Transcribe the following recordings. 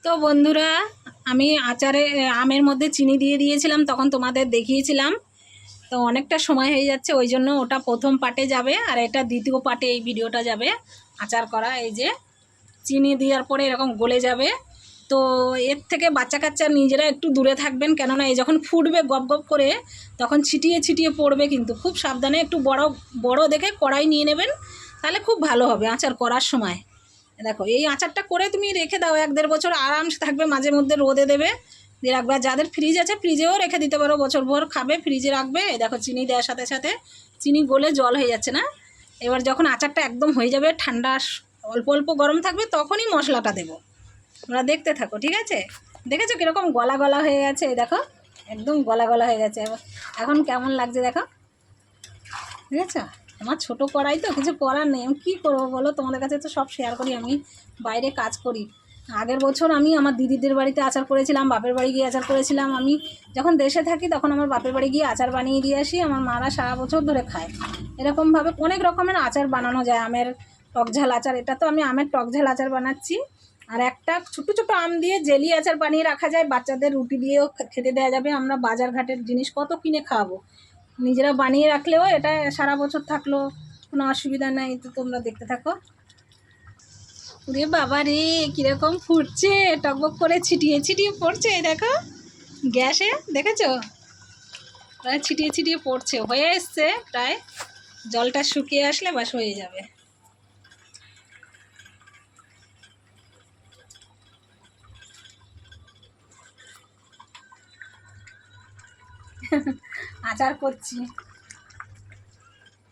তো বন্ধুরা, আমি আমের মধ্যে চিনি দিয়ে দিয়েছিলাম, তখন তোমাদের দেখিয়েছিলাম। তো অনেকটা সময় হয়ে যাচ্ছে, ওই জন্য ওটা প্রথম পার্টে যাবে আর এটা দ্বিতীয় পার্টে এই ভিডিওটা যাবে। আচার করা, এই যে চিনি দেওয়ার পরে এরকম গলে যাবে। তো এর থেকে বাচ্চা কাচ্চা নিজেরা একটু দূরে থাকবেন, কেননা এই যখন ফুটবে গপ গপ করে তখন ছিটিয়ে ছিটিয়ে পড়বে, কিন্তু খুব সাবধানে একটু বড় বড় দেখে কড়াই নিয়ে নেবেন, তাহলে খুব ভালো হবে আচার করার সময়। দেখো, এই আচারটা করে তুমি রেখে দাও, 1-1.5 বছর আরামসে থাকবে। মাঝে মধ্যে রোদে দেবে, দিয়ে রাখবে। যাদের ফ্রিজ আছে ফ্রিজেও রেখে দিতে পারো, বছরভর খাবে, ফ্রিজে রাখবে। এই দেখো, চিনি দেওয়ার সাথে সাথে চিনি গলে জল হয়ে যাচ্ছে না? এবার যখন আচারটা একদম হয়ে যাবে, ঠান্ডা অল্প অল্প গরম থাকবে, তখনই মশলাটা দেবো। তোমরা দেখতে থাকো, ঠিক আছে? দেখেছো কীরকম গলা গলা হয়ে গেছে? এই দেখো, একদম গলা গলা হয়ে গেছে। এখন কেমন লাগছে দেখো, ঠিক আছে? আমার ছোটো কড়াই তো, কিছু করার নেই। আমি কী করবো বলো? তোমাদের কাছে তো সব শেয়ার করি, আমি বাইরে কাজ করি। আগের বছর আমি আমার দিদিদের বাড়িতে আচার করেছিলাম, বাপের বাড়ি গিয়ে আচার করেছিলাম। আমি যখন দেশে থাকি তখন আমার বাপের বাড়ি গিয়ে আচার বানিয়ে দিয়ে আসি, আমার মারা সারা বছর ধরে খায়। এরকমভাবে অনেক রকমের আচার বানানো যায়। আমের টকঝাল আচার, এটা তো আমি আমের টকঝাল আচার বানাচ্ছি। আর একটা ছোটো ছোটো আম দিয়ে জেলি আচার বানিয়ে রাখা যায়, বাচ্চাদের রুটি দিয়েও খেতে দেওয়া যাবে। আমরা বাজার ঘাটের জিনিস কত কিনে খাওয়াবো, নিজেরা বানিয়ে রাখলেও এটা সারা বছর থাকলো, কোনো অসুবিধা নেই। তো তোমরা দেখতে থাকো। রে বাবা রে, কীরকম ফুটছে, টকবক করে ছিটিয়ে ছিটিয়ে পড়ছে। এই দেখো গ্যাসে, দেখেছো? প্রায় ছিটিয়ে ছিটিয়ে পড়ছে, হয়ে এসছে প্রায়। জলটা শুকিয়ে আসলে বাস হয়ে যাবে। আচার করছি,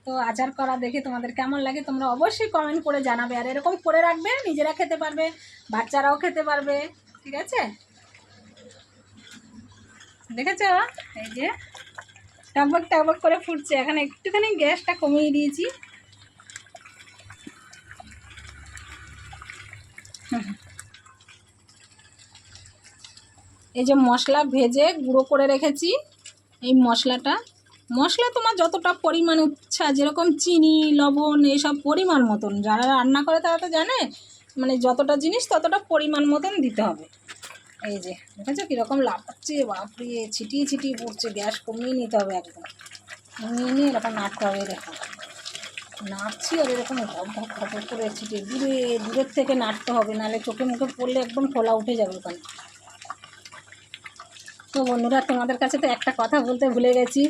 তো আচার করা দেখে তোমাদের কেমন লাগে তোমরা অবশ্যই কমেন্ট করে জানাবে। আর এরকম করে রাখবে, নিজেরা খেতে পারবে, বাচ্চারাও খেতে পারবে, ঠিক আছে? দেখেছো, এই যে টকবক টকবক করে ফুটছে। এখন একটুখানি গ্যাসটা কমিয়ে দিয়েছি। এই যে মশলা ভেজে গুঁড়ো করে রেখেছি, এই মশলা তোমার যতটা পরিমাণ ইচ্ছা, যেরকম চিনি লবণ এইসব পরিমাণ মতন, যারা রান্না করে তারা তো জানে, মানে যতটা জিনিস ততটা পরিমাণ মতন দিতে হবে। এই যে দেখেছো কীরকম লাফাচ্ছে, বাপরে ছিটিয়ে ছিটিয়ে পড়ছে। গ্যাস কমিয়ে নিতে হবে, একদম কমিয়ে নিয়ে এরকম নাড়তে হবে। দেখো নাড়ছি, আর এরকম ঘপ ঘপ ঘপ করে ছিটিয়ে দূরের থেকে নাড়তে হবে, নাহলে চোখে মুখে পড়লে একদম ফোলা উঠে যাবে ওখানে। তো বন্ধুরা, তোমাদের কাছে তো একটা কথা বলতে ভুলে গেছি,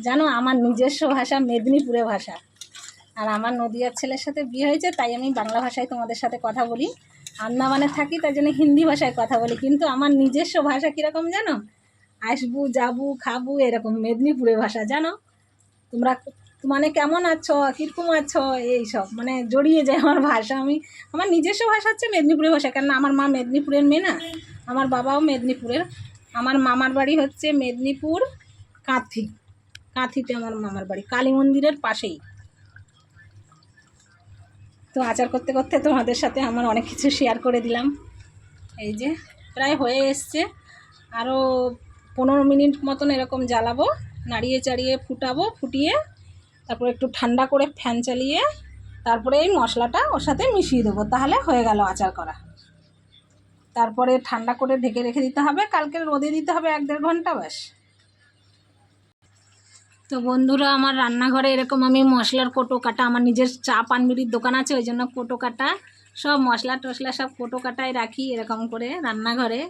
জানো আমার নিজস্ব ভাষা মেদিনীপুরের ভাষা। আর আমার নদিয়ার ছেলের সাথে বিয়ে হয়েছে, তাই আমি বাংলা ভাষায় তোমাদের সাথে কথা বলি। আন্দামানে থাকি, তাই জন্য হিন্দি ভাষায় কথা বলি। কিন্তু আমার নিজস্ব ভাষা কীরকম জানো? আসবু যাবু খাবু, এরকম মেদিনীপুরের ভাষা, জানো? তোমরা মানে কেমন আছো, কীরকম আছো, এইসব মানে জড়িয়ে যায় আমার ভাষা। আমার নিজস্ব ভাষা হচ্ছে মেদিনীপুরের ভাষা, কেননা আমার মা মেদিনীপুরের মেয়ে না, আমার বাবাও মেদিনীপুরের। আমার মামার বাড়ি হচ্ছে মেদিনীপুর কাঁথিতে আমার মামার বাড়ি, কালী মন্দিরের পাশেই। তো আচার করতে করতে তোমাদের সাথে আমার অনেক কিছু শেয়ার করে দিলাম। এই যে প্রায় হয়ে এসছে, আরও 15 মিনিট মতন এরকম জ্বালাবো, নাড়িয়ে চাড়িয়ে ফুটিয়ে তারপর একটু ঠান্ডা করে ফ্যান চালিয়ে তারপরে এই মশলাটা ওর সাথে মিশিয়ে দেবো, তাহলে হয়ে গেল আচার করা। তারপরে ঠান্ডা করে ঢেকে রেখে দিতে হবে, কালকে রোদে দিতে হবে 1-1.5 ঘন্টা, ব্যাস। তো বন্ধুরা, আমার রান্নাঘরে এরকম আমি মশলার কোটো কাটা, আমার নিজের চা পানবিড়ির দোকান আছে, ওই জন্য কোটো কাটা সব মশলা টশলা সব কোটো কাটায় রাখি এরকম করে রান্নাঘরে।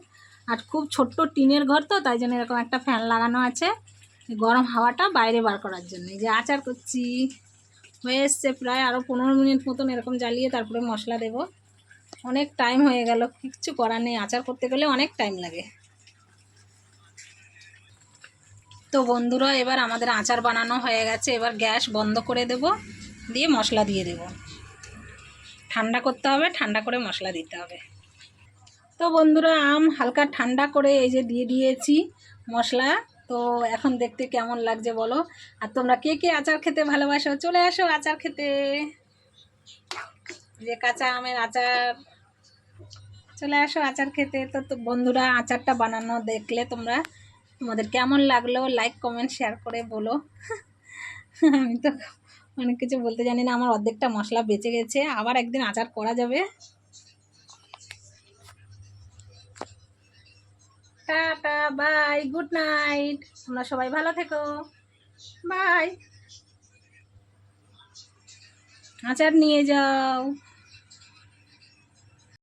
আর খুব ছোট্ট টিনের ঘর তো, তাই জন্য এরকম একটা ফ্যান লাগানো আছে, গরম হাওয়াটা বাইরে বার করার জন্য। এই যে আচার করছি, হয়ে এসছে প্রায়, আরও 15 মিনিট মতন এরকম জ্বালিয়ে তারপরে মশলা দেব। অনেক টাইম হয়ে গেল, কিচ্ছু করার নেই, আচার করতে গেলে অনেক টাইম লাগে। তো বন্ধুরা, এবার আমাদের আচার বানানো হয়ে গেছে, এবার গ্যাস বন্ধ করে দেব, দিয়ে মশলা দিয়ে দেব। ঠান্ডা করতে হবে, ঠান্ডা করে মশলা দিতে হবে। তো বন্ধুরা, আম হালকা ঠান্ডা করে এই যে দিয়ে দিয়েছি মশলা। তো এখন দেখতে কেমন লাগছে বলো? আর তোমরা কে কে আচার খেতে ভালোবাসো, চলে আসো আচার খেতে। যে কাঁচা আমের আচার, চলে আসো আচার খেতে। তো বন্ধুরা, আচারটা বানানো দেখলে তোমাদের কেমন লাগলো, লাইক কমেন্ট শেয়ার করে বলো। আমি তো অনেক কিছু বলতে জানি না, আমার অর্ধেকটা মশলা বেঁচে গেছে, আবার একদিন আচার করা যাবে। টাটা বাই, গুড নাইট, তোমরা সবাই ভালো থেকো, বাই। আচার নিয়ে যাও।